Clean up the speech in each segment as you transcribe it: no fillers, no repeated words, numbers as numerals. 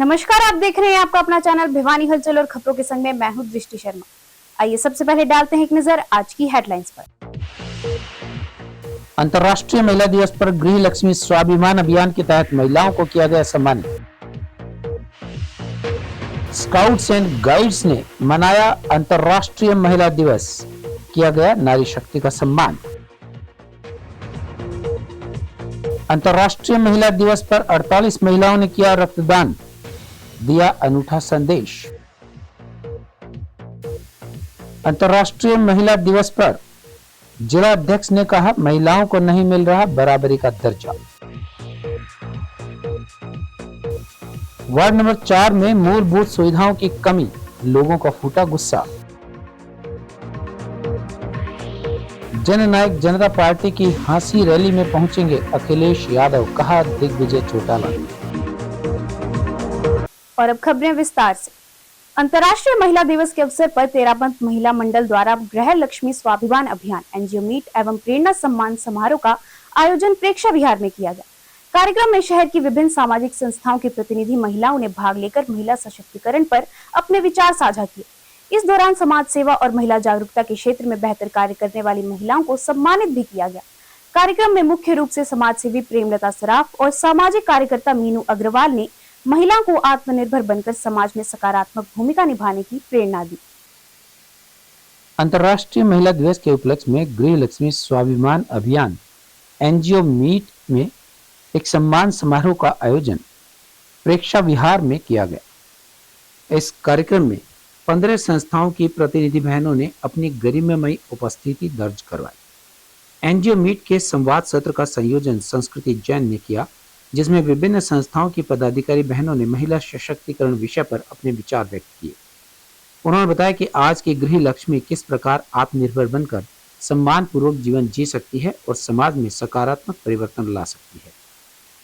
नमस्कार, आप देख रहे हैं आपका अपना चैनल भिवानी हलचल और खबरों के संग में मैं हूं दृष्टि शर्मा। आइए सबसे पहले डालते हैं एक नजर आज की हेडलाइंस पर। अंतर्राष्ट्रीय महिला दिवस पर गृह लक्ष्मी स्वाभिमान अभियान के तहत महिलाओं को किया गया सम्मानित। स्काउट्स एंड गाइड्स ने मनाया अंतर्राष्ट्रीय महिला दिवस, किया गया नारी शक्ति का सम्मान। अंतर्राष्ट्रीय महिला दिवस पर 48 महिलाओं ने किया रक्तदान, दिया अनूठा संदेश। अंतर्राष्ट्रीय महिला दिवस पर जिला अध्यक्ष ने कहा, महिलाओं को नहीं मिल रहा बराबरी का दर्जा। वार्ड नंबर 4 में मूलभूत सुविधाओं की कमी, लोगों का फूटा गुस्सा। जननायक जनता पार्टी की हाँसी रैली में पहुंचेंगे अखिलेश यादव, कहा दिग्विजय चौटाला। और अब खबरें विस्तार से। अंतर्राष्ट्रीय महिला दिवस के अवसर पर तेरापंथ महिला मंडल द्वारा गृह लक्ष्मी स्वाभिमान अभियान, एनजीओ मीट एवं प्रेरणा सम्मान समारोह का आयोजन प्रेक्षा विहार में किया गया। कार्यक्रम में शहर की विभिन्न सामाजिक संस्थाओं के प्रतिनिधि महिलाओं ने भाग लेकर महिला सशक्तिकरण पर अपने विचार साझा किए। इस दौरान समाज सेवा और महिला जागरूकता के क्षेत्र में बेहतर कार्य करने वाली महिलाओं को सम्मानित भी किया गया। कार्यक्रम में मुख्य रूप से समाज सेवी प्रेमलता सराफ और सामाजिक कार्यकर्ता मीनू अग्रवाल ने महिलाओं को आत्मनिर्भर बनकर समाज में सकारात्मक भूमिका निभाने की प्रेरणा दी। अंतर्राष्ट्रीय महिला दिवस के उपलक्ष्य में गृह लक्ष्मी स्वाभिमान अभियान एनजीओ मीट में एक सम्मान समारोह का आयोजन प्रेक्षा विहार में किया गया। इस कार्यक्रम में 15 संस्थाओं की प्रतिनिधि बहनों ने अपनी गरिमामयी उपस्थिति दर्ज करवाई। एनजीओ मीट के संवाद सत्र का संयोजन संस्कृति जैन ने किया, जिसमें विभिन्न संस्थाओं की पदाधिकारी बहनों ने महिला सशक्तिकरण विषय पर अपने विचार व्यक्त किए। उन्होंने बताया कि आज की गृह लक्ष्मी किस प्रकार आत्मनिर्भर बनकर सम्मान पूर्वक जीवन जी सकती है और समाज में सकारात्मक परिवर्तन ला सकती है।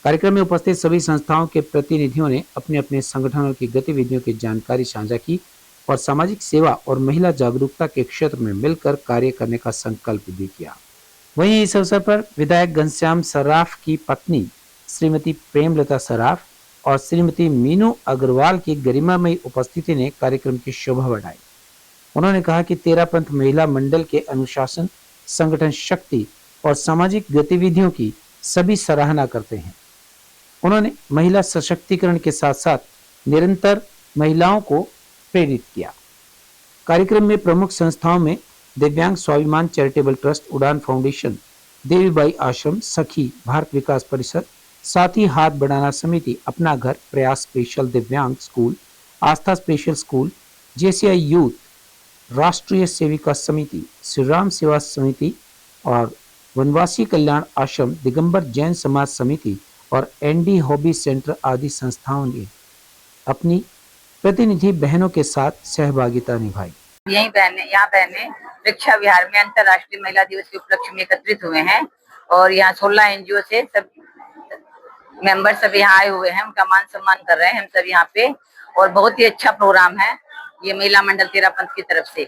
कार्यक्रम में उपस्थित सभी संस्थाओं के प्रतिनिधियों ने अपने अपने संगठनों की गतिविधियों की जानकारी साझा की और सामाजिक सेवा और महिला जागरूकता के क्षेत्र में मिलकर कार्य करने का संकल्प भी किया। वहीं इस अवसर पर विधायक घनश्याम सराफ की पत्नी श्रीमती प्रेमलता सराफ और श्रीमती मीनू अग्रवाल की गरिमामयी उपस्थिति ने कार्यक्रम की शोभा बढ़ाई। उन्होंने कहा कि तेरापंथ महिला मंडल के अनुशासन, संगठन शक्ति और सामाजिक गतिविधियों की सभी सराहना करते हैं। उन्होंने महिला सशक्तिकरण के साथ साथ निरंतर महिलाओं को प्रेरित किया। कार्यक्रम में प्रमुख संस्थाओं में दिव्यांग स्वाभिमान चैरिटेबल ट्रस्ट, उड़ान फाउंडेशन, देवीबाई आश्रम, सखी, भारत विकास परिषद, साथी हाथ बढ़ाना समिति, अपना घर, प्रयास स्पेशल दिव्यांग स्कूल, आस्था स्पेशल स्कूल, जेसीआई यूथ, राष्ट्रीय सेविका समिति, श्री राम सेवा समिति और वनवासी कल्याण आश्रम, दिगंबर जैन समाज समिति और एनडी हॉबी सेंटर आदि संस्थाओं ने अपनी प्रतिनिधि बहनों के साथ सहभागिता निभाई। यहाँ बहने प्रेक्षा विहार में अंतर्राष्ट्रीय महिला दिवस के उपलक्ष्य में एकत्रित हुए हैं और यहाँ 16 एनजीओ से सब मेंबर सब यहाँ आए हुए हैं, उनका मान सम्मान कर रहे हैं हम सब यहाँ पे। और बहुत ही अच्छा प्रोग्राम है ये महिला मंडल तेरापंथ की तरफ से।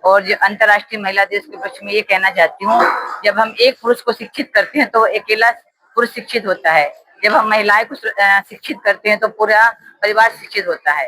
और जो अंतर्राष्ट्रीय महिला दिवस के उपलक्ष्य में ये कहना चाहती हूँ, जब हम एक पुरुष को शिक्षित करते हैं तो अकेला पुरुष शिक्षित होता है, जब हम महिलाएं को शिक्षित करते हैं तो पूरा परिवार शिक्षित होता है।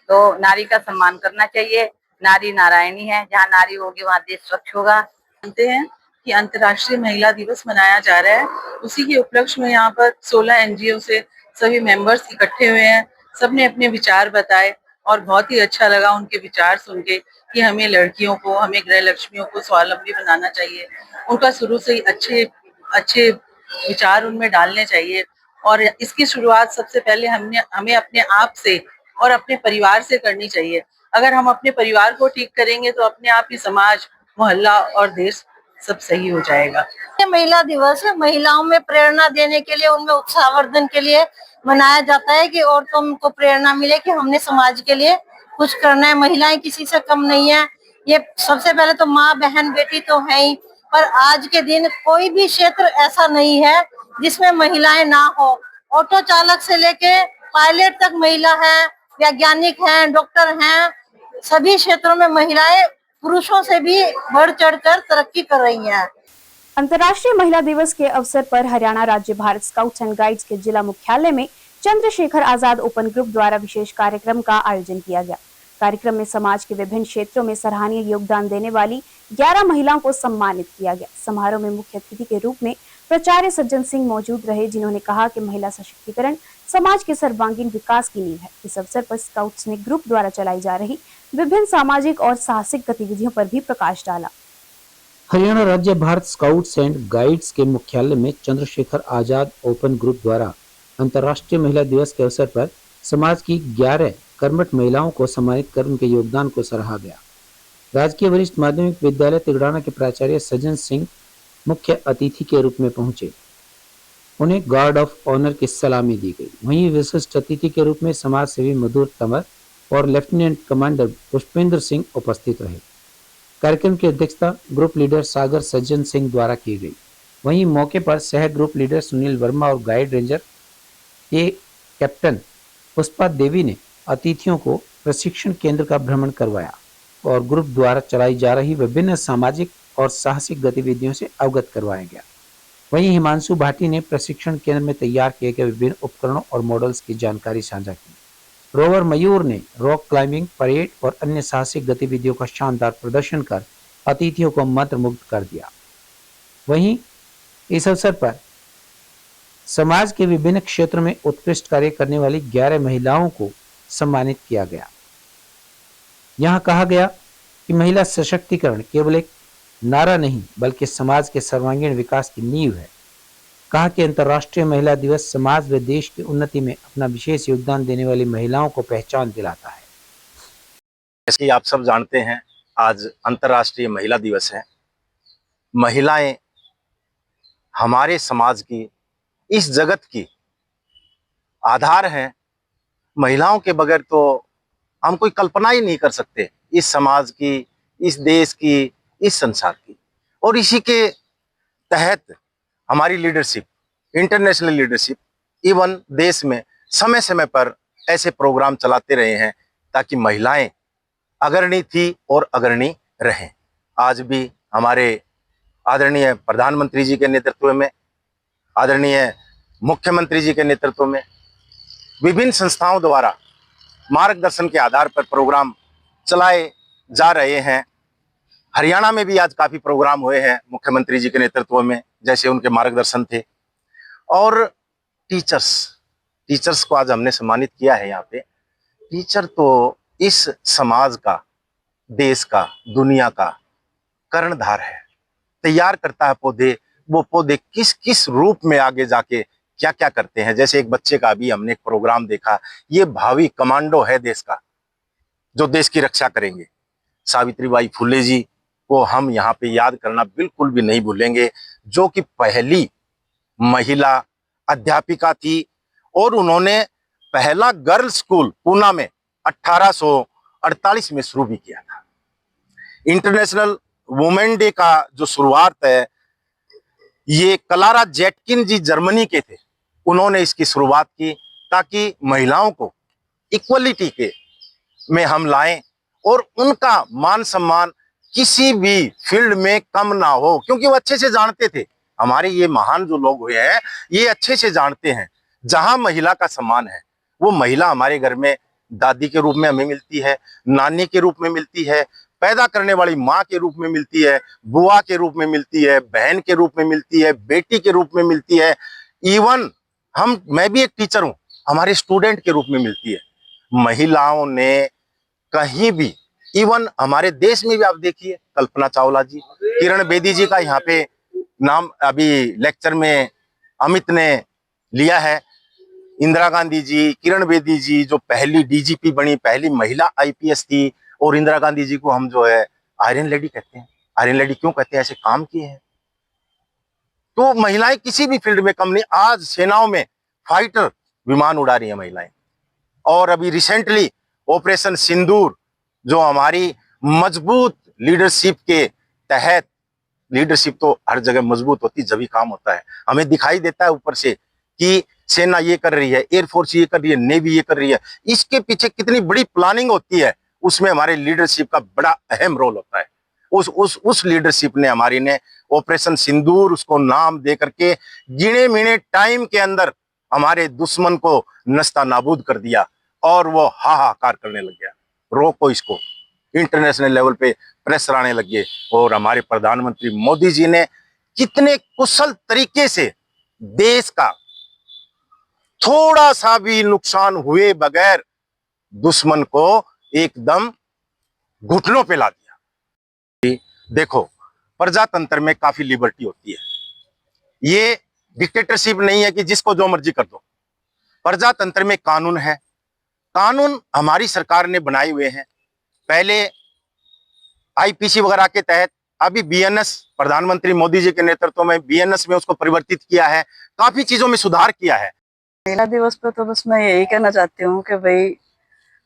तो नारी का सम्मान करना चाहिए। नारी नारायणी है, जहाँ नारी होगी वहाँ देश स्वच्छ होगा। जानते हैं कि अंतर्राष्ट्रीय महिला दिवस मनाया जा रहा है, उसी के उपलक्ष्य में यहाँ पर 16 एनजीओ से सभी मेंबर्स इकट्ठे हुए हैं। सबने अपने विचार बताए और बहुत ही अच्छा लगा उनके विचार सुन के कि हमें लड़कियों को, हमें गृह लक्ष्मियों को स्वावलंबी बनाना चाहिए। उनका शुरू से ही अच्छे विचार उनमें डालने चाहिए और इसकी शुरुआत सबसे पहले हमें अपने आप से और अपने परिवार से करनी चाहिए। अगर हम अपने परिवार को ठीक करेंगे तो अपने आप ही समाज, मोहल्ला और देश सब सही हो जाएगा। ये महिला दिवस है, महिलाओं में प्रेरणा देने के लिए, उनमें उत्साहवर्धन के लिए मनाया जाता है कि औरतों को प्रेरणा मिले कि हमने समाज के लिए कुछ करना है। महिलाएं किसी से कम नहीं है। ये सबसे पहले तो माँ, बहन, बेटी तो है ही, पर आज के दिन कोई भी क्षेत्र ऐसा नहीं है जिसमें महिलाएं ना हो। ऑटो चालक से लेके पायलट तक महिला है, वैज्ञानिक हैं, डॉक्टर हैं, सभी क्षेत्रों में महिलाएं पुरुषों से भी बढ़ चढ़कर तरक्की कर रही हैं। अंतर्राष्ट्रीय महिला दिवस के अवसर पर हरियाणा राज्य भारत स्काउट्स एंड गाइड्स के जिला मुख्यालय में चंद्रशेखर आजाद ओपन ग्रुप द्वारा विशेष कार्यक्रम का आयोजन किया गया। कार्यक्रम में समाज के विभिन्न क्षेत्रों में सराहनीय योगदान देने वाली 11 महिलाओं को सम्मानित किया गया। समारोह में मुख्य अतिथि के रूप में प्राचार्य सज्जन सिंह मौजूद रहे, जिन्होंने कहा कि महिला सशक्तिकरण समाज के सर्वांगीण विकास की नींव है। इस अवसर पर स्काउट्स ने ग्रुप द्वारा चलाई जा रही विभिन्न सामाजिक और साहसिक गतिविधियों पर भी प्रकाश डाला। हरियाणा राज्य भारत स्काउट्स एंड गाइड्स के मुख्यालय में चंद्रशेखर आजाद ओपन ग्रुप द्वारा अंतर्राष्ट्रीय महिला दिवस के अवसर पर समाज की 11 कर्मठ महिलाओं को सम्मानित कर उनके योगदान को सराहा गया। राजकीय वरिष्ठ माध्यमिक विद्यालय तिगड़ाना के प्राचार्य सज्जन सिंह मुख्य अतिथि के रूप में पहुंचे। उन्हें गार्ड ऑफ ऑनर की सलामी दी गई। वहीं विशिष्ट अतिथि के रूप में समाज सेवी मधुर तंवर और लेफ्टिनेंट कमांडर पुष्पेंद्र सिंह उपस्थित रहे। कार्यक्रम की अध्यक्षता ग्रुप लीडर सागर सज्जन सिंह द्वारा की गई। वहीं मौके पर सह ग्रुप लीडर सुनील वर्मा और गाइड रेंजर के कैप्टन पुष्पा देवी ने अतिथियों को प्रशिक्षण केंद्र का भ्रमण करवाया और ग्रुप द्वारा चलाई जा रही विभिन्न सामाजिक और साहसिक गतिविधियों से अवगत करवाया गया। वहीं हिमांशु भाटी ने प्रशिक्षण केंद्र में तैयार किए गए विभिन्न उपकरणों और मॉडल्स की जानकारी साझा की। रोवर मयूर ने रॉक क्लाइंबिंग, परेड और अन्य साहसिक गतिविधियों का शानदार प्रदर्शन कर अतिथियों को मंत्रमुग्ध कर दिया। वहीं इस अवसर पर समाज के विभिन्न क्षेत्रों में उत्कृष्ट कार्य करने वाली 11 महिलाओं को सम्मानित किया गया। यहां कहा गया कि महिला सशक्तिकरण केवल एक नारा नहीं बल्कि समाज के सर्वांगीण विकास की नींव है। कहा कि अंतर्राष्ट्रीय महिला दिवस समाज व देश की उन्नति में अपना विशेष योगदान देने वाली महिलाओं को पहचान दिलाता है। जैसे कि आप सब जानते हैं, आज अंतर्राष्ट्रीय महिला दिवस है। महिलाएं हमारे समाज की, इस जगत की आधार हैं। महिलाओं के बगैर तो हम कोई कल्पना ही नहीं कर सकते इस समाज की, इस देश की, इस संसार की। और इसी के तहत हमारी लीडरशिप, इंटरनेशनल लीडरशिप, इवन देश में समय समय पर ऐसे प्रोग्राम चलाते रहे हैं ताकि महिलाएं अग्रणी थी और अग्रणी रहें। आज भी हमारे आदरणीय प्रधानमंत्री जी के नेतृत्व में, आदरणीय मुख्यमंत्री जी के नेतृत्व में विभिन्न संस्थाओं द्वारा मार्गदर्शन के आधार पर प्रोग्राम चलाए जा रहे हैं। हरियाणा में भी आज काफी प्रोग्राम हुए हैं मुख्यमंत्री जी के नेतृत्व में, जैसे उनके मार्गदर्शन थे। और टीचर्स को आज हमने सम्मानित किया है। यहाँ पे टीचर तो इस समाज का, देश का, दुनिया का कर्णधार है। तैयार करता है पौधे, वो पौधे किस किस रूप में आगे जाके क्या क्या करते हैं। जैसे एक बच्चे का अभी हमने एक प्रोग्राम देखा, ये भावी कमांडो है देश का, जो देश की रक्षा करेंगे। सावित्रीबाई फुले जी को हम यहाँ पे याद करना बिल्कुल भी नहीं भूलेंगे, जो कि पहली महिला अध्यापिका थी और उन्होंने पहला गर्ल्स स्कूल पूना में 1848 में शुरू भी किया था। इंटरनेशनल वुमेन डे का जो शुरुआत है, ये क्लारा जेटकिन जी जर्मनी के थे, उन्होंने इसकी शुरुआत की ताकि महिलाओं को इक्वलिटी के में हम लाएं और उनका मान सम्मान किसी भी फील्ड में कम ना हो, क्योंकि वो अच्छे से जानते थे। हमारे ये महान जो लोग हुए हैं, ये अच्छे से जानते हैं जहां महिला का सम्मान है, वो महिला हमारे घर में दादी के रूप में हमें मिलती है, नानी के रूप में मिलती है, पैदा करने वाली माँ के रूप में मिलती है, बुआ के रूप में मिलती है, बहन के रूप में मिलती है, बेटी के रूप में मिलती है। इवन मैं भी एक टीचर हूँ, हमारे स्टूडेंट के रूप में मिलती है। महिलाओं ने कहीं भी, इवन हमारे देश में भी आप देखिए, कल्पना चावला जी, किरण बेदी जी का यहाँ पे नाम अभी लेक्चर में अमित ने लिया है। इंदिरा गांधी जी, किरण बेदी जी जो पहली डीजीपी बनी, पहली महिला आईपीएस थी, और इंदिरा गांधी जी को हम जो है आयरन लेडी कहते हैं। आयरन लेडी क्यों कहते हैं? ऐसे काम किए हैं। तो महिलाएं किसी भी फील्ड में कम नहीं। आज सेनाओं में फाइटर विमान उड़ा रही है महिलाएं। और अभी रिसेंटली ऑपरेशन सिंदूर, जो हमारी मजबूत लीडरशिप के तहत, लीडरशिप तो हर जगह मजबूत होती जब भी काम होता है, हमें दिखाई देता है ऊपर से कि सेना ये कर रही है, एयरफोर्स ये कर रही है, नेवी ये कर रही है, इसके पीछे कितनी बड़ी प्लानिंग होती है, उसमें हमारे लीडरशिप का बड़ा अहम रोल होता है। उस लीडरशिप ने हमारी ने ऑपरेशन सिंदूर उसको नाम दे करके गिने मिने टाइम के अंदर हमारे दुश्मन को नस्ता नाबूद कर दिया और वो हाहाकार करने लग गया। रोको इसको, इंटरनेशनल लेवल पे प्रेशर आने लग गए। और हमारे प्रधानमंत्री मोदी जी ने कितने कुशल तरीके से देश का थोड़ा सा भी नुकसान हुए बगैर दुश्मन को एकदम घुटनों पे ला दिया। देखो, प्रजातंत्र में काफी लिबर्टी होती है, ये डिक्टेटरशिप नहीं है कि जिसको जो मर्जी कर दो। प्रजातंत्र में कानून है, कानून हमारी सरकार ने बनाए हुए हैं। पहले आईपीसी वगैरह के तहत, अभी बीएनएस, प्रधानमंत्री मोदी जी के नेतृत्व में बीएनएस में उसको परिवर्तित किया है, काफी चीजों में सुधार किया है। महिला दिवस पे तो बस मैं यही कहना चाहती हूँ कि भाई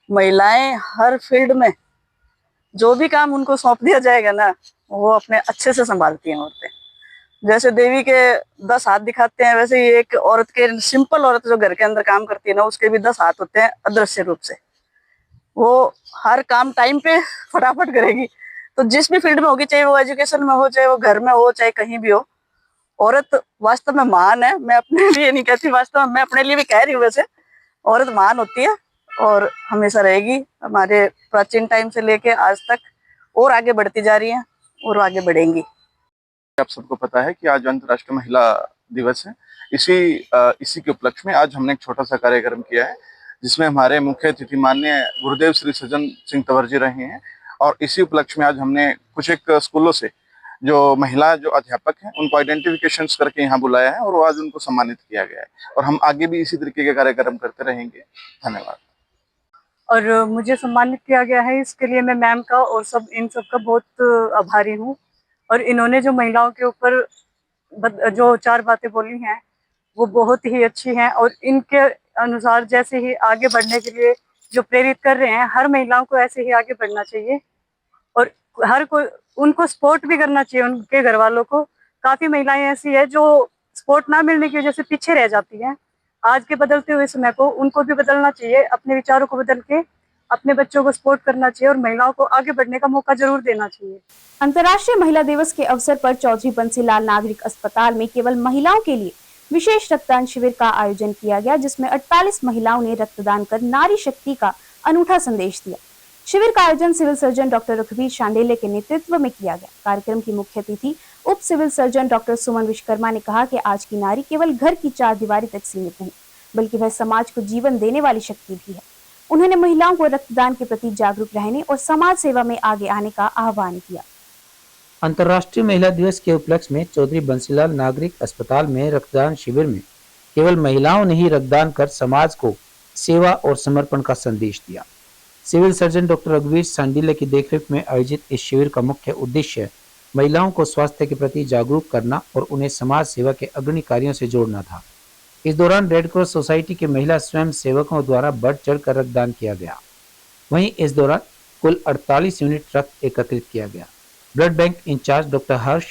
महिलाएं हर फील्ड में जो भी काम उनको सौंप दिया जाएगा ना, वो अपने अच्छे से संभालती हैं औरतें। जैसे देवी के 10 हाथ दिखाते हैं, वैसे ही एक औरत के, सिंपल औरत जो घर के अंदर काम करती है ना, उसके भी 10 हाथ होते हैं अदृश्य रूप से। वो हर काम टाइम पे फटाफट करेगी। तो जिस भी फील्ड में होगी, चाहे वो एजुकेशन में हो, चाहे वो घर में हो, चाहे कहीं भी हो, औरत वास्तव में महान है। मैं अपने लिए नहीं कहती, वास्तव में मैं अपने लिए भी कह रही हूँ। वैसे औरत महान होती है और हमेशा रहेगी। हमारे प्राचीन टाइम से लेके आज तक और आगे बढ़ती जा रही है और आगे बढ़ेंगी। आप सबको पता है कि आज अंतर्राष्ट्रीय महिला दिवस है। इसी के उपलक्ष्य में आज हमने एक छोटा सा कार्यक्रम किया है, जिसमें हमारे मुख्य अतिथि माननीय गुरुदेव श्री सज्जन सिंह तंवर जी रहे हैं। और इसी उपलक्ष्य में आज हमने कुछ एक स्कूलों से जो महिला जो अध्यापक हैं उनको आइडेंटिफिकेशन करके यहाँ बुलाया है और आज उनको सम्मानित किया गया है। और हम आगे भी इसी तरीके के कार्यक्रम करते रहेंगे। धन्यवाद। और मुझे सम्मानित किया गया है, इसके लिए मैं मैम का और इन सब का बहुत आभारी हूँ। और इन्होंने जो महिलाओं के ऊपर जो 4 बातें बोली हैं वो बहुत ही अच्छी हैं। और इनके अनुसार जैसे ही आगे बढ़ने के लिए जो प्रेरित कर रहे हैं, हर महिलाओं को ऐसे ही आगे बढ़ना चाहिए और हर कोई उनको सपोर्ट भी करना चाहिए। उनके घर वालों को, काफ़ी महिलाएं ऐसी है जो सपोर्ट ना मिलने की वजह से पीछे रह जाती हैं। आज के बदलते हुए समय को उनको भी बदलना चाहिए, अपने विचारों को बदल के अपने बच्चों को सपोर्ट करना चाहिए और महिलाओं को आगे बढ़ने का मौका जरूर देना चाहिए। अंतर्राष्ट्रीय महिला दिवस के अवसर पर चौधरी बंसीलाल नागरिक अस्पताल में केवल महिलाओं के लिए विशेष रक्तदान शिविर का आयोजन किया गया, जिसमें 48 महिलाओं ने रक्तदान कर नारी शक्ति का अनूठा संदेश दिया। शिविर का आयोजन सिविल सर्जन डॉक्टर रघुवीर शांडिल्य के नेतृत्व में किया गया। कार्यक्रम की मुख्य अतिथि उप सिविल सर्जन डॉक्टर सुमन विश्वकर्मा ने कहा कि आज की नारी केवल घर की 4 दीवारी तक सीमित नहीं, बल्कि वह समाज को जीवन देने वाली शक्ति भी है। उन्होंने महिलाओं को रक्तदान के प्रति जागरूक रहने और समाज सेवा में आगे आने का आह्वान किया। अंतर्राष्ट्रीय महिला दिवस के उपलक्ष्य में चौधरी बंसीलाल नागरिक अस्पताल में रक्तदान शिविर में केवल महिलाओं ने ही रक्तदान कर समाज को सेवा और समर्पण का संदेश दिया। सिविल सर्जन डॉक्टर रघुवीर शांडिल्य की देखरेख में आयोजित इस शिविर का मुख्य उद्देश्य महिलाओं को स्वास्थ्य के प्रति जागरूक करना और उन्हें समाज सेवा के अग्रणी कार्यों से जोड़ना था। इस दौरान रेड क्रॉस सोसाइटी के महिला स्वयं सेवकों द्वारा बढ़ चढ़कर रक्तदान किया गया। वहीं इस दौरान कुल 48 यूनिट रक्त एकत्रित किया गया। ब्लड बैंक इंचार्ज डॉक्टर हर्ष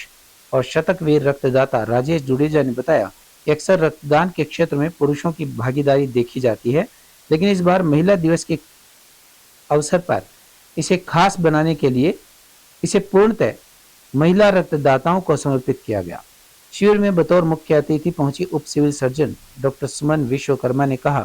और शतकवीर रक्तदाता राजेश जुडेजा ने बताया कि अक्सर रक्तदान के क्षेत्र में पुरुषों की भागीदारी देखी जाती है, लेकिन इस बार महिला दिवस के अवसर पर इसे खास बनाने के लिए इसे पूर्णतः महिला रक्तदाताओं को समर्पित किया गया। शिविर में बतौर मुख्य अतिथि पहुंची उप सिविल सर्जन डॉक्टर सुमन विश्वकर्मा ने कहा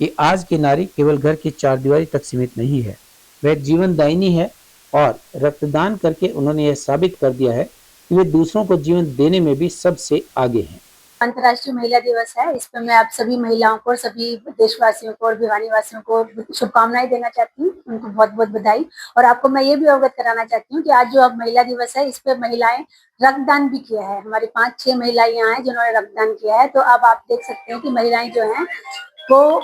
कि आज की नारी केवल घर की 4 दीवारी तक सीमित नहीं है, वह जीवनदायिनी है और रक्तदान करके उन्होंने यह साबित कर दिया है कि वे दूसरों को जीवन देने में भी सबसे आगे हैं। अंतर्राष्ट्रीय महिला दिवस है, इस पर मैं आप सभी महिलाओं को, सभी देशवासियों को और भिवानी वासियों को शुभकामनाएं देना चाहती हूँ। उनको बहुत बहुत बधाई। और आपको मैं ये भी अवगत कराना चाहती हूँ कि आज जो अब महिला दिवस है, इस पर महिलाएं रक्तदान भी किया है। हमारी 5-6 महिलाएं यहाँ हैं जिन्होंने रक्तदान किया है। तो अब आप देख सकते हैं कि महिलाएं जो हैं वो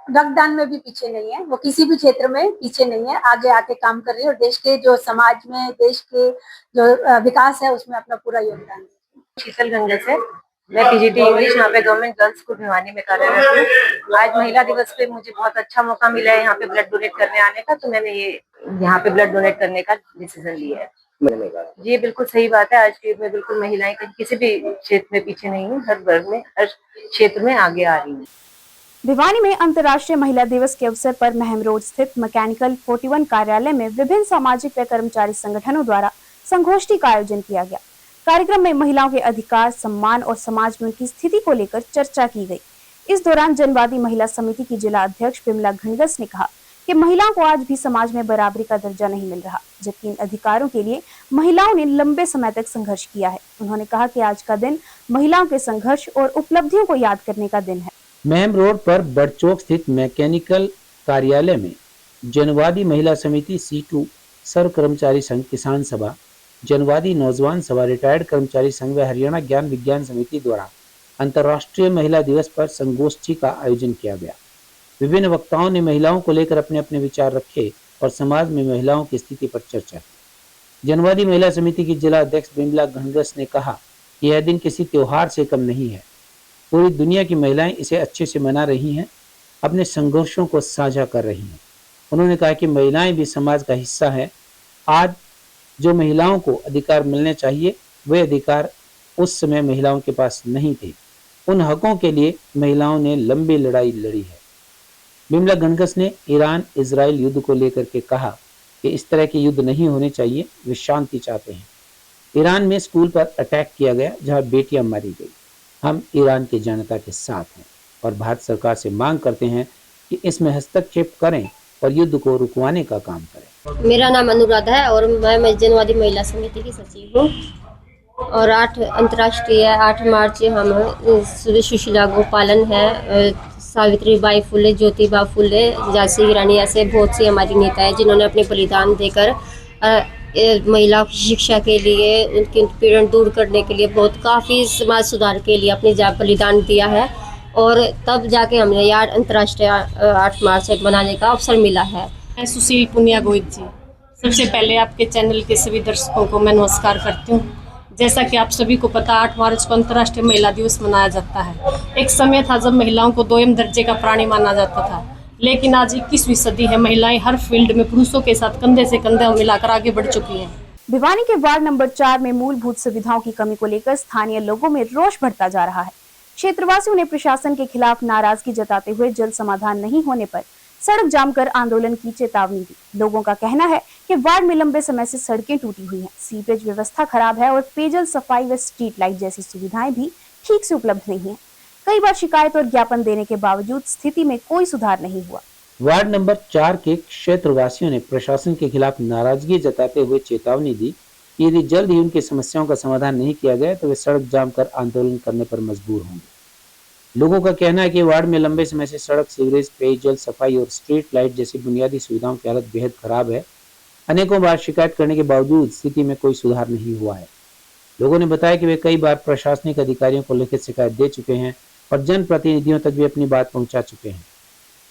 रक्तदान में भी पीछे नहीं है, वो किसी भी क्षेत्र में पीछे नहीं है, आगे आके काम कर रही है और देश के जो समाज में, देश के जो विकास है उसमें अपना पूरा योगदान है। शीतल गंगा से मैं पीजीटी इंग्लिश यहाँ पे गवर्नमेंट गर्ल्स स्कूल भिवानी में कार्यरत हूँ। आज महिला दिवस पे मुझे बहुत अच्छा मौका मिला है यहाँ पे ब्लड डोनेट करने आने का, तो मैंने ये यहाँ पे ब्लड डोनेट करने का डिसीजन लिया है। ये बिल्कुल सही बात है। आज के युग में बिल्कुल महिलाएं किसी भी क्षेत्र में पीछे नहीं है, हर वर्ग में, हर क्षेत्र में आगे आ रही है। भिवानी में अंतर्राष्ट्रीय महिला दिवस के अवसर पर महम रोड स्थित मैकेनिकल 41 कार्यालय में विभिन्न सामाजिक व कर्मचारी संगठनों द्वारा संगोष्ठी का आयोजन किया गया। कार्यक्रम में महिलाओं के अधिकार, सम्मान और समाज में उनकी स्थिति को लेकर चर्चा की गई। इस दौरान जनवादी महिला समिति की जिला अध्यक्ष बिमला घनगस ने कहा कि महिलाओं को आज भी समाज में बराबरी का दर्जा नहीं मिल रहा, जबकि इन अधिकारों के लिए महिलाओं ने लंबे समय तक संघर्ष किया है। उन्होंने कहा कि आज का दिन महिलाओं के संघर्ष और उपलब्धियों को याद करने का दिन है। महम रोड पर बड़चौक स्थित मैकेनिकल कार्यालय में जनवादी महिला समिति C2 सर्व कर्मचारी संघ किसान सभा, जनवादी नौजवान सभा, रिटायर्ड कर्मचारी संघ व हरियाणा ज्ञान विज्ञान समिति द्वारा अंतर्राष्ट्रीय महिला दिवस पर संगोष्ठी का आयोजन किया गया। विभिन्न वक्ताओं ने महिलाओं को लेकर अपने अपने विचार रखे और समाज में महिलाओं की स्थिति पर चर्चा की। जनवादी महिला समिति की जिला अध्यक्ष बिमला घनगस ने कहा कि यह दिन किसी त्योहार से कम नहीं है। पूरी दुनिया की महिलाएं इसे अच्छे से मना रही हैं, अपने संघर्षों को साझा कर रही हैं। उन्होंने कहा कि महिलाएं भी समाज का हिस्सा हैं। आज जो महिलाओं को अधिकार मिलने चाहिए वे अधिकार उस समय महिलाओं के पास नहीं थे। उन हकों के लिए महिलाओं ने लंबी लड़ाई लड़ी है। बिमला घनगस ने ईरान इजराइल युद्ध को लेकर के कहा कि इस तरह के युद्ध नहीं होने चाहिए, वे शांति चाहते हैं। ईरान में स्कूल पर अटैक किया गया जहां बेटियां मारी गई। हम ईरान की जनता के साथ हैं और भारत सरकार से मांग करते हैं कि इसमें हस्तक्षेप करें और युद्ध को रुकवाने का काम करें। मेरा नाम अनुराधा है और मैं जनवादी महिला समिति की सचिव हूँ। और 8 मार्च हम सुशीला गोपालन है, सावित्रीबाई फुले, ज्योतिबा फुले, झांसी की रानी, ऐसे बहुत सी हमारी नेता है जिन्होंने अपने बलिदान देकर महिलाओं की शिक्षा के लिए, उनके उत्पीड़न दूर करने के लिए, बहुत काफ़ी समाज सुधार के लिए अपनी बलिदान दिया है। और तब जाके हमने यार अंतर्राष्ट्रीय 8 मार्च मनाने का अवसर मिला है। मैं सुशील पुनिया गोहित जी, सबसे पहले आपके चैनल के सभी दर्शकों को मैं नमस्कार करती हूँ। जैसा कि आप सभी को पता, 8 मार्च को अंतर्राष्ट्रीय महिला दिवस मनाया जाता है। एक समय था जब महिलाओं को दोयम दर्जे का प्राणी माना जाता था, लेकिन आज 21वीं सदी है। महिलाएं हर फील्ड में पुरुषों के साथ कंधे से कंधे मिलाकर आगे बढ़ चुकी हैं। भिवानी के वार्ड नंबर 4 में मूलभूत सुविधाओं की कमी को लेकर स्थानीय लोगों में रोष बढ़ता जा रहा है। क्षेत्रवासियों ने प्रशासन के खिलाफ नाराजगी जताते हुए जल्द समाधान नहीं होने पर सड़क जाम कर आंदोलन की चेतावनी दी। लोगों का कहना है कि वार्ड में लंबे समय से सड़कें टूटी हुई हैं, सीवरेज व्यवस्था खराब है और पेयजल, सफाई व स्ट्रीट लाइट जैसी सुविधाएं भी ठीक से उपलब्ध नहीं है। कई बार शिकायत और ज्ञापन देने के बावजूद स्थिति में कोई सुधार नहीं हुआ। वार्ड नंबर 4 के क्षेत्रवासियों ने प्रशासन के खिलाफ नाराजगी जताते हुए चेतावनी दी कि यदि जल्द ही उनकी समस्याओं का समाधान नहीं किया गया तो वे सड़क जाम कर आंदोलन करने पर मजबूर होंगे। लोगों का कहना है कि वार्ड में लंबे समय से सड़क, सीवरेज, पेयजल, सफाई और स्ट्रीट लाइट जैसी बुनियादी सुविधाओं की हालत बेहद खराब है। अनेकों बार शिकायत करने के बावजूद स्थिति में कोई सुधार नहीं हुआ है। लोगों ने बताया कि वे कई बार प्रशासनिक अधिकारियों को लिखित शिकायत दे चुके हैं और जनप्रतिनिधियों तक भी अपनी बात पहुंचा चुके हैं।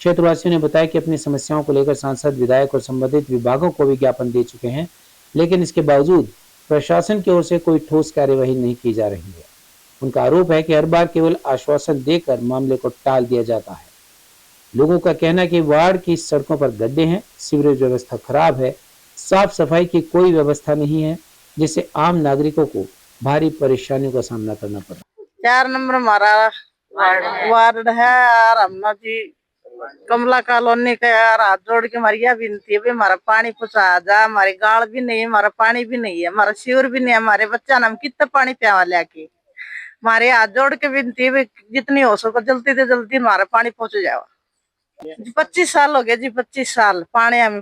क्षेत्रवासियों ने बताया कि अपनी समस्याओं को लेकर सांसद, विधायक और संबंधित विभागों को भी ज्ञापन दे चुके हैं, लेकिन इसके बावजूद प्रशासन की ओर से कोई ठोस कार्यवाही नहीं की जा रही है। उनका आरोप है कि हर बार केवल आश्वासन देकर मामले को टाल दिया जाता है। लोगों का कहना है कि वार्ड की सड़कों पर गड्ढे हैं, सीवरेज व्यवस्था खराब है, साफ सफाई की कोई व्यवस्था नहीं है, जिससे आम नागरिकों को भारी परेशानियों का सामना करना पड़ रहा है। 4 नंबर हमारा वार्ड है और हम जी कमला कॉलोनी का यार हाथ जोड़ के हमारी यह विनती है, हमारा पानी पहुंचा जा। हमारी गाड़ भी नहीं है, हमारा पानी भी नहीं है, हमारा सीवर भी नहीं है, हमारे बच्चा हम कितना पानी पियावा लेके। हमारे हाथ जोड़ के विनती है जितनी हो सको जल्दी से जल्दी हमारा पानी पहुंच जाओ। 25 साल हो गए जी, 25 साल पानी हमें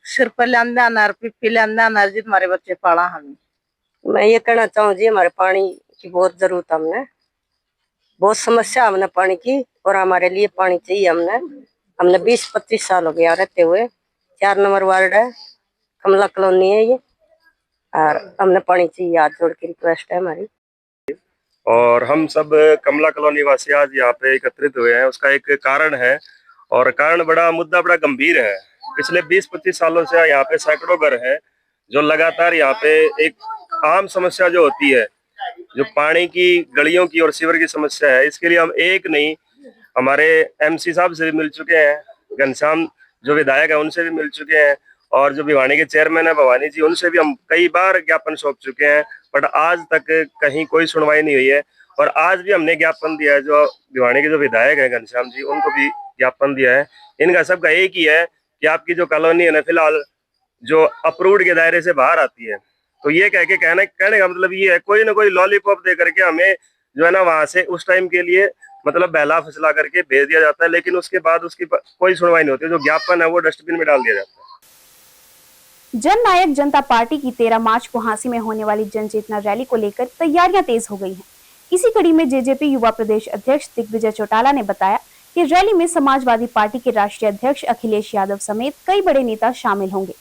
सिर पर लिया नर, पिप्पी लिया नर जी, हमारे बच्चे पाला हमें। मैं ये कहना चाहूँ जी, हमारे पानी की बहुत जरूरत, हमने बहुत समस्या हमने पानी की और हमारे लिए पानी चाहिए। हमने 20-25 साल हो गया रहते हुए। 4 नंबर वार्ड है, कमला कॉलोनी है ये, और हमने पानी चाहिए। हाथ जोड़ के रिक्वेस्ट है हमारी। और हम सब कमला कॉलोनी वासी आज यहाँ पे एकत्रित हुए हैं, उसका एक कारण है और कारण मुद्दा बड़ा गंभीर है। पिछले 20-25 सालों से यहाँ पे सैकड़ों घर हैं जो लगातार यहाँ पे एक आम समस्या जो होती है, जो पानी की, गलियों की और सीवर की समस्या है, इसके लिए हम एक नहीं, हमारे MC साहब से भी मिल चुके हैं, घनश्याम जो विधायक है उनसे भी मिल चुके हैं, और जो भिवानी के चेयरमैन है भवानी जी, उनसे भी हम कई बार ज्ञापन सौंप चुके हैं, बट आज तक कहीं कोई सुनवाई नहीं हुई है। और आज भी हमने ज्ञापन दिया है, जो भिवानी के जो विधायक है घनश्याम जी, उनको भी ज्ञापन दिया है। इनका सबका एक ही है कि आपकी जो कॉलोनी है ना, फिलहाल जो अप्रूव्ड के दायरे से बाहर आती है, तो ये कहने का मतलब ये है, कोई ना कोई लॉलीपॉप दे करके हमें जो है ना वहां से उस टाइम के लिए मतलब बहला फसला करके भेज दिया जाता है, लेकिन उसके बाद उसकी कोई सुनवाई नहीं होती। जो ज्ञापन है वो डस्टबिन में डाल दिया जाता है। जन नायक जनता पार्टी की 13 मार्च को हांसी में होने वाली जन चेतना रैली को लेकर तैयारियां तेज हो गई हैं। इसी कड़ी में जेजेपी युवा प्रदेश अध्यक्ष दिग्विजय चौटाला ने बताया कि रैली में समाजवादी पार्टी के राष्ट्रीय अध्यक्ष अखिलेश यादव समेत कई बड़े नेता शामिल होंगे।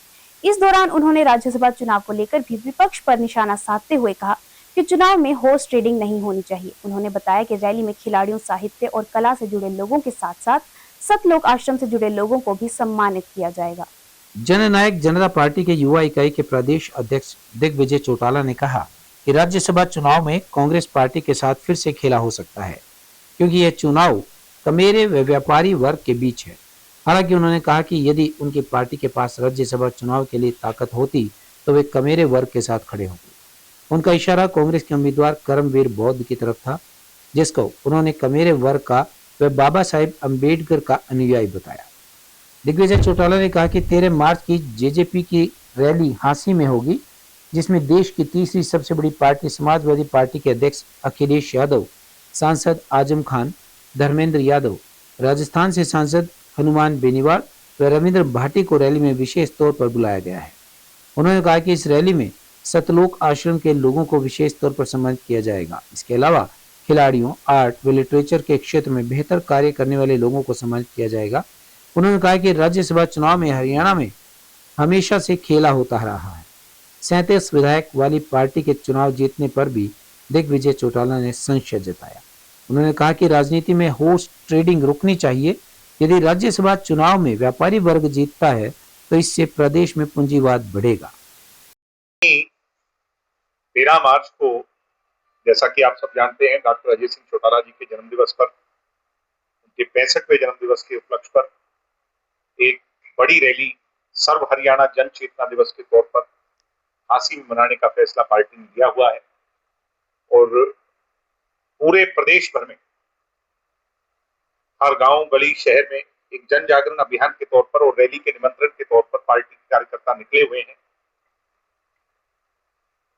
इस दौरान उन्होंने राज्यसभा चुनाव को लेकर भी विपक्ष पर निशाना साधते हुए कहा कि चुनाव में हॉर्स ट्रेडिंग नहीं होनी चाहिए। उन्होंने बताया कि रैली में खिलाड़ियों, साहित्य और कला से जुड़े लोगों के साथ साथ सतलोक आश्रम से जुड़े लोगों को भी सम्मानित किया जाएगा। जननायक जनता पार्टी के युवा इकाई के प्रदेश अध्यक्ष दिग्विजय चौटाला ने कहा कि राज्यसभा चुनाव में कांग्रेस पार्टी के साथ फिर से खेला हो सकता है, क्योंकि यह चुनाव कमेरे व व्यापारी वर्ग के बीच है। हालांकि उन्होंने कहा कि यदि उनकी पार्टी के पास राज्यसभा चुनाव के लिए ताकत होती तो वे कमेरे वर्ग के साथ खड़े होते। उनका इशारा कांग्रेस के उम्मीदवार करमवीर बौद्ध की तरफ था, जिसको उन्होंने कमेरे वर्ग का व बाबा साहेब अम्बेडकर का अनुयायी बताया। दिग्विजय चौटाला ने कहा कि 13 मार्च की जेजेपी की रैली हांसी में होगी, जिसमें देश की तीसरी सबसे बड़ी पार्टी समाजवादी पार्टी के अध्यक्ष अखिलेश यादव, सांसद आजम खान, धर्मेंद्र यादव, राजस्थान से सांसद हनुमान बेनीवाल व रविंद्र भाटी को रैली में विशेष तौर पर बुलाया गया है। उन्होंने कहा कि इस रैली में सतलोक आश्रम के लोगों को विशेष तौर पर सम्मानित किया जाएगा। इसके अलावा खिलाड़ियों, आर्ट व लिटरेचर के क्षेत्र में बेहतर कार्य करने वाले लोगों को सम्मानित किया जाएगा। उन्होंने कहा कि राज्यसभा चुनाव में हरियाणा में हमेशा से खेला होता रहा है। 37 विधायक वाली पार्टी के चुनाव जीतने पर भी दिग्विजय चौटाला ने संशय जताया। उन्होंने कहा कि राजनीति में हॉर्स ट्रेडिंग रुकनी चाहिए। यदि राज्यसभा चुनाव में व्यापारी वर्ग जीतता है तो इससे प्रदेश में पूंजीवाद बढ़ेगा। 13 मार्च को, जैसा कि आप सब जानते हैं, डॉक्टर अजय सिंह चौटाला जी के जन्मदिवस पर, उनके 65वें जन्मदिवस के उपलक्ष्य पर एक बड़ी रैली सर्व हरियाणा जन चेतना दिवस के तौर पर हांसी में मनाने का फैसला पार्टी ने लिया हुआ है। और पूरे प्रदेश भर में हर गांव, गली, शहर में एक जन जागरण अभियान के तौर पर और रैली के निमंत्रण के तौर पर पार्टी के कार्यकर्ता निकले हुए हैं।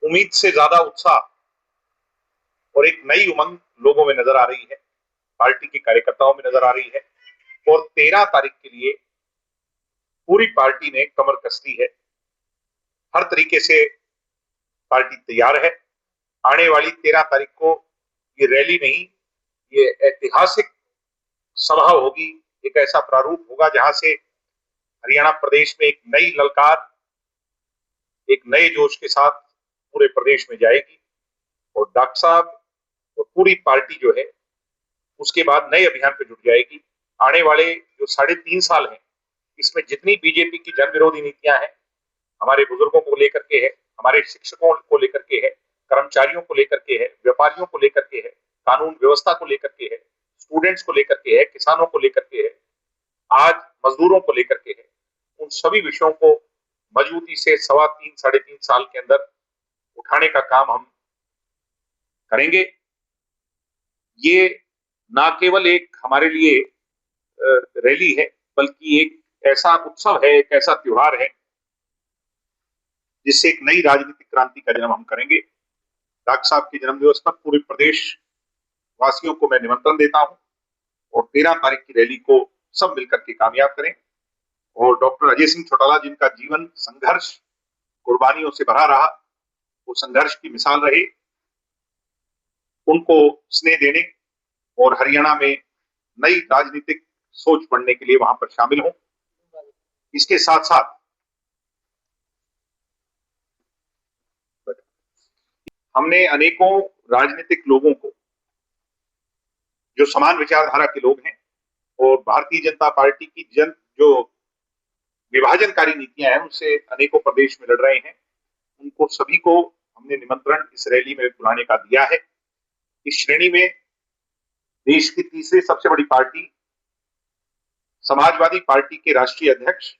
उम्मीद से ज्यादा उत्साह और एक नई उमंग लोगों में नजर आ रही है, पार्टी के कार्यकर्ताओं में नजर आ रही है। और 13 तारीख के लिए पूरी पार्टी ने कमर कस ली है। हर तरीके से पार्टी तैयार है। आने वाली 13 तारीख को ये रैली नहीं, ये ऐतिहासिक सभा होगी। एक ऐसा प्रारूप होगा जहां से हरियाणा प्रदेश में एक नई ललकार, एक नए जोश के साथ पूरे प्रदेश में जाएगी। और डॉक्टर साहब और पूरी पार्टी जो है उसके बाद नए अभियान पे जुट जाएगी। आने वाले जो 3.5 साल हैं, इसमें जितनी बीजेपी की जन विरोधी नीतियां हैं, हमारे बुजुर्गों को लेकर के है, हमारे शिक्षकों को लेकर के है, कर्मचारियों को लेकर के है, व्यापारियों को लेकर के है, कानून व्यवस्था को लेकर के है, स्टूडेंट्स को लेकर के है, किसानों को लेकर के है, आज मजदूरों को लेकर के है, उन सभी विषयों को मजबूती से 3.5 साल के अंदर उठाने का काम हम करेंगे। ये ना केवल एक हमारे लिए रैली है, बल्कि एक ऐसा उत्सव है, एक ऐसा त्योहार है जिससे एक नई राजनीतिक क्रांति का जन्म हम करेंगे। डॉक्टर साहब के जन्मदिवस पर पूरे प्रदेश वासियों को मैं निमंत्रण देता हूं और 13 तारीख की रैली को सब मिलकर के कामयाब करें। और डॉक्टर अजय सिंह चौटाला, जिनका जीवन संघर्ष, कुर्बानियों से भरा रहा, वो संघर्ष की मिसाल रहे, उनको स्नेह देने और हरियाणा में नई राजनीतिक सोच बढ़ने के लिए वहां पर शामिल हों। इसके साथ साथ हमने अनेकों राजनीतिक लोगों को, जो समान विचारधारा के लोग हैं और भारतीय जनता पार्टी की जो विभाजनकारी नीतियां हैं उनसे अनेकों प्रदेश में लड़ रहे हैं, उनको सभी को हमने निमंत्रण इस रैली में बुलाने का दिया है। इस श्रेणी में देश की तीसरी सबसे बड़ी पार्टी समाजवादी पार्टी के राष्ट्रीय अध्यक्ष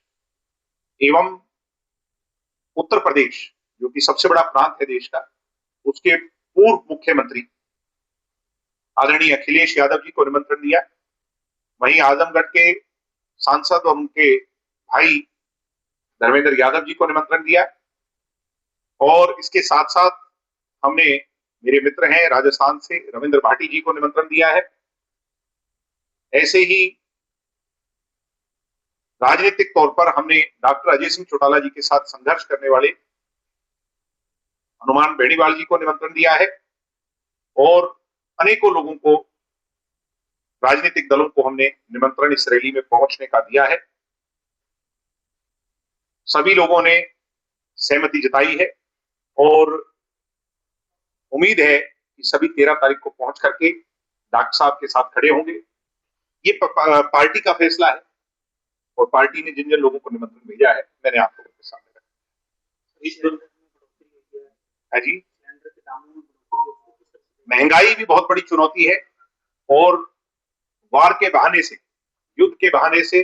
एवं उत्तर प्रदेश, जो कि सबसे बड़ा प्रांत है देश का, उसके पूर्व मुख्यमंत्री आदरणीय अखिलेश यादव जी को निमंत्रण दिया। वहीं आजमगढ़ के सांसद और उनके भाई धर्मेंद्र यादव जी को निमंत्रण दिया। और इसके साथ साथ हमने, मेरे मित्र हैं राजस्थान से, रविंद्र भाटी जी को निमंत्रण दिया है। ऐसे ही राजनीतिक तौर पर हमने डॉक्टर अजय सिंह चौटाला जी के साथ संघर्ष करने वाले हनुमान बेनीवाल जी को निमंत्रण दिया है और अनेकों लोगों को, राजनीतिक दलों को हमने निमंत्रण इस रैली में पहुंचने का दिया है। सभी लोगों ने सहमति जताई है और उम्मीद है कि सभी 13 तारीख को पहुंच करके डॉक्टर साहब के साथ खड़े होंगे। ये पार्टी का फैसला है और पार्टी ने जिन जिन लोगों को निमंत्रण भेजा है मैंने आप लोगों के सामने रखा है। जी, महंगाई भी बहुत बड़ी चुनौती है और वार के बहाने से, युद्ध के बहाने से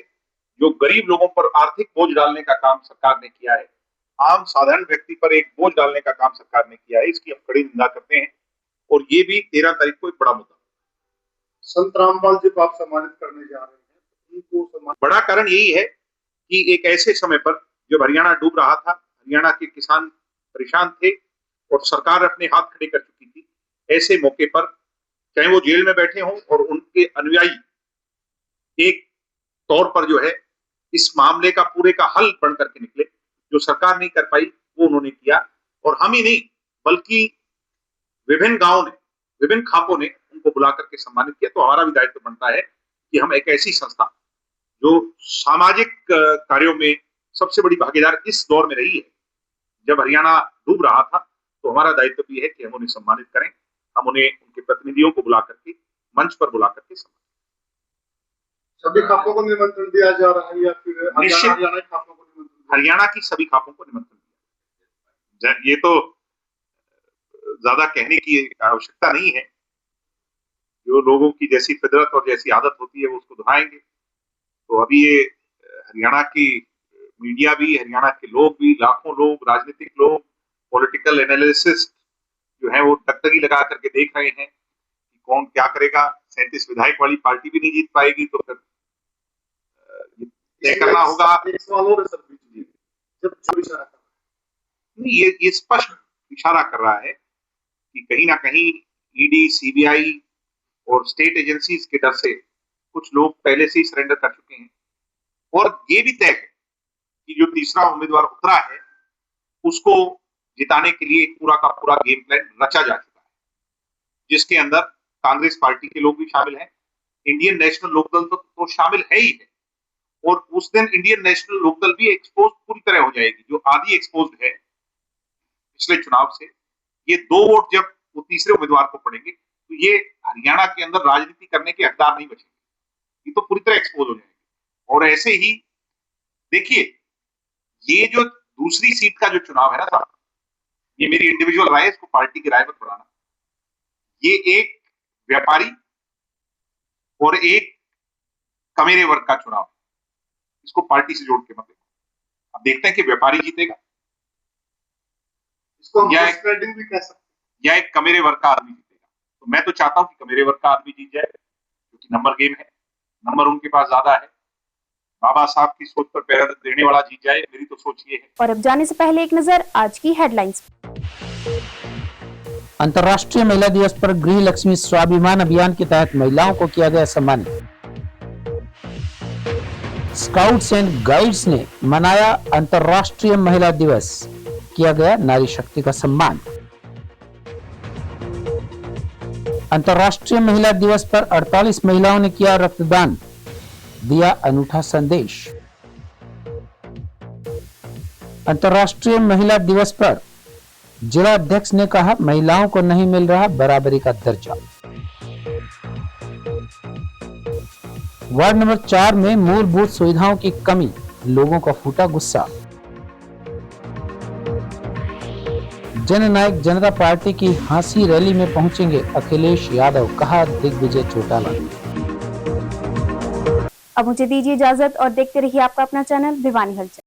जो गरीब लोगों पर आर्थिक बोझ डालने का काम सरकार ने किया है, आम साधारण व्यक्ति पर एक बोझ डालने का काम सरकार ने किया है, इसकी हम कड़ी निंदा करते हैं और ये भी 13 तारीख को एक बड़ा मुद्दा। संत रामपाल जी को आप सम्मानित करने जा रहे हैं, उनको बड़ा कारण यही है कि एक ऐसे समय पर जब हरियाणा डूब रहा था, हरियाणा के किसान परेशान थे और सरकार अपने हाथ खड़े कर चुकी थी, ऐसे मौके पर चाहे वो जेल में बैठे हों और उनके अनुयायी एक तौर पर जो है इस मामले का पूरे का हल बन करके निकले। जो सरकार नहीं कर पाई वो उन्होंने किया और हम ही नहीं बल्कि विभिन्न गांवों ने, विभिन्न खापों ने उनको बुला करके सम्मानित किया। तो हमारा भी दायित्व बनता है कि हम एक ऐसी संस्था जो सामाजिक कार्यों में सबसे बड़ी भागीदार इस दौर में रही है, जब हरियाणा डूब रहा था, तो हमारा दायित्व भी है कि हम उन्हें सम्मानित करें। हम उन्हें, उनके प्रतिनिधियों को बुला करके मंच पर बुला करके सम्मानित। सभी खापों को निमंत्रण दिया जा रहा है या फिर निश्चित हरियाणा खापों को निमंत्रण? हरियाणा की सभी खापों को निमंत्रण दिया। ये तो ज्यादा कहने की आवश्यकता नहीं है, जो लोगों की जैसी फितरत और जैसी आदत होती है वो उसको दोहराएंगे। तो अभी ये हरियाणा की मीडिया भी, हरियाणा के लोग भी, लाखों लोग, राजनीतिक लोग, पॉलिटिकल एनालिसिस्ट जो है वो टकटकी लगा करके देख रहे हैं कि कौन क्या करेगा। 37 विधायक वाली पार्टी भी नहीं जीत पाएगी तो फिर तय करना होगा। नहीं, ये स्पष्ट इशारा कर रहा है कि कहीं ना कहीं ईडी, सीबीआई और स्टेट एजेंसीज के डर से कुछ लोग पहले से ही सरेंडर कर चुके हैं और ये भी तय है कि जो तीसरा उम्मीदवार उतरा है उसको जिताने के लिए पूरा का पूरा गेम प्लान रचा जा चुका है, जिसके अंदर कांग्रेस पार्टी के लोग भी शामिल हैं, इंडियन नेशनल लोकदल तो शामिल है ही है। और उस दिन इंडियन नेशनल लोकदल भी एक्सपोज पूरी तरह हो जाएगी, जो आधी एक्सपोज है पिछले चुनाव से। ये 2 वोट जब वो तीसरे उम्मीदवार को पड़ेंगे तो ये हरियाणा के अंदर राजनीति करने के हकदार नहीं बचेंगे, ये तो पूरी तरह एक्सपोज हो जाएंगे। और ऐसे ही देखिए, ये जो दूसरी सीट का जो चुनाव है ना साहब, ये मेरी इंडिविजुअल राय है, इसको पार्टी की राय मत बढ़ाना। ये एक व्यापारी और एक कमेरे वर्ग का चुनाव है, इसको पार्टी से जोड़ के मत देखो। अब देखते हैं कि व्यापारी जीतेगा इसको या भी कह सकते, या एक कमेरे वर्ग का आदमी जीतेगा। तो मैं तो चाहता हूं कि कमेरे वर्ग का आदमी जीत जाए, क्योंकि नंबर गेम है, नंबर उनके पास ज्यादा है। बाबा साहब की सोच पर पैर देने वाला जीत जाए, मेरी तो सोच ये है। और अब जाने से पहले एक नजर आज की हेडलाइंस। अंतर्राष्ट्रीय महिला दिवस पर गृह लक्ष्मी स्वाभिमान अभियान के तहत महिलाओं को किया गया सम्मानित। स्काउट्स एंड गाइड्स ने मनाया अंतर्राष्ट्रीय महिला दिवस, किया गया नारी शक्ति का सम्मान। अंतर्राष्ट्रीय महिला दिवस पर 48 महिलाओं ने किया रक्तदान, दिया अनूठा संदेश। अंतर्राष्ट्रीय महिला दिवस पर जिला अध्यक्ष ने कहा, महिलाओं को नहीं मिल रहा बराबरी का दर्जा। वार्ड नंबर 4 में मूलभूत सुविधाओं की कमी, लोगों का फूटा गुस्सा। जननायक जनता पार्टी की हाँसी रैली में पहुंचेंगे अखिलेश यादव, कहा दिग्विजय चौटाला। अब मुझे दीजिए इजाजत और देखते रहिए आपका अपना चैनल भिवानी हलचल।